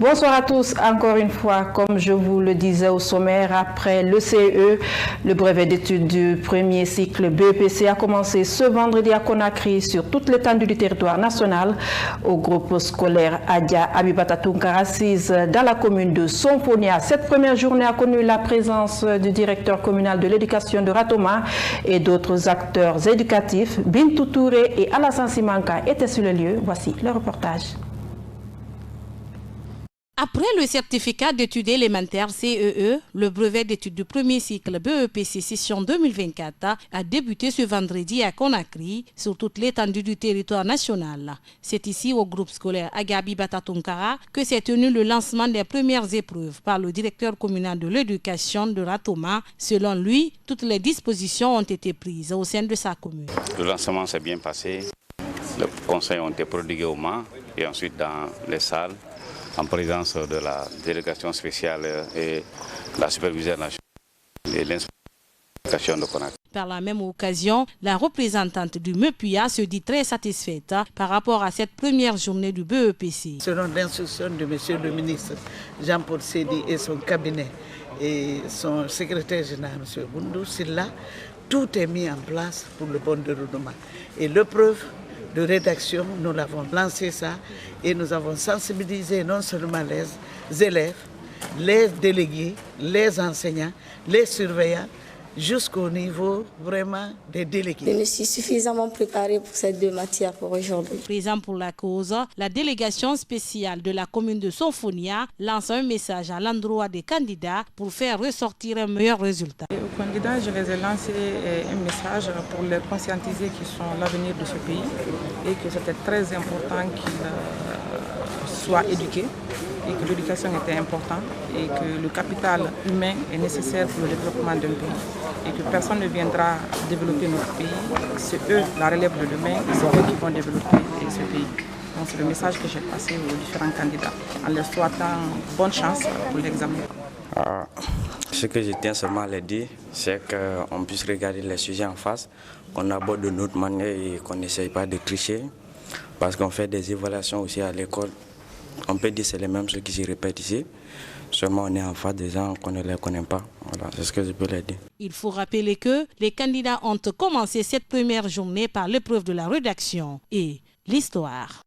Bonsoir à tous. Encore une fois, comme je vous le disais au sommaire, après le CE, le brevet d'études du premier cycle BEPC a commencé ce vendredi à Conakry sur toute l'étendue du territoire national. Au groupe scolaire Adia Abibata Tunkara, assise dans la commune de Somponia. Cette première journée a connu la présence du directeur communal de l'éducation de Ratoma et d'autres acteurs éducatifs. Bintou Touré et Alassane Simanka étaient sur le lieu. Voici le reportage. Après le certificat d'études élémentaires CEE, le brevet d'études du premier cycle BEPC session 2024 a débuté ce vendredi à Conakry sur toute l'étendue du territoire national. C'est ici au groupe scolaire Agabi Batatunkara que s'est tenu le lancement des premières épreuves par le directeur communal de l'éducation de Ratoma. Selon lui, toutes les dispositions ont été prises au sein de sa commune. Le lancement s'est bien passé. Les conseils ont été prodigués au Mans et ensuite dans les salles, en présence de la délégation spéciale et la superviseure nationale et l'inspection de Conakry. Par la même occasion, la représentante du MEPUA se dit très satisfaite par rapport à cette première journée du BEPC. Selon l'instruction de M. le ministre Jean-Paul Sédi et son cabinet et son secrétaire général M. Boundou Silla, tout est mis en place pour le bon déroulement. Et l'épreuve de rédaction, nous l'avons lancé ça et nous avons sensibilisé non seulement les élèves, les délégués, les enseignants, les surveillants, jusqu'au niveau vraiment des délégués. Je me suis suffisamment préparée pour ces deux matières pour aujourd'hui. Présent pour la cause, la délégation spéciale de la commune de Somponia lance un message à l'endroit des candidats pour faire ressortir un meilleur résultat. Et aux candidats, je les ai lancé un message pour les conscientiser qu'ils sont l'avenir de ce pays et que c'était très important qu'ils soient éduqués et que l'éducation était importante et que le capital humain est nécessaire pour le développement d'un pays et que personne ne viendra développer notre pays. C'est eux, la relève de demain, et c'est eux qui vont développer ce pays. Donc c'est le message que j'ai passé aux différents candidats en leur souhaitant bonne chance pour l'examen. Ce que je tiens seulement à leur dire, c'est qu'on puisse regarder les sujets en face, qu'on aborde de notre manière et qu'on n'essaye pas de tricher, parce qu'on fait des évaluations aussi à l'école. On peut dire que c'est les mêmes choses qui se répètent ici, seulement on est en face des gens qu'on ne les connaît pas. Voilà, c'est ce que je peux leur dire. Il faut rappeler que les candidats ont commencé cette première journée par l'épreuve de la rédaction et l'histoire.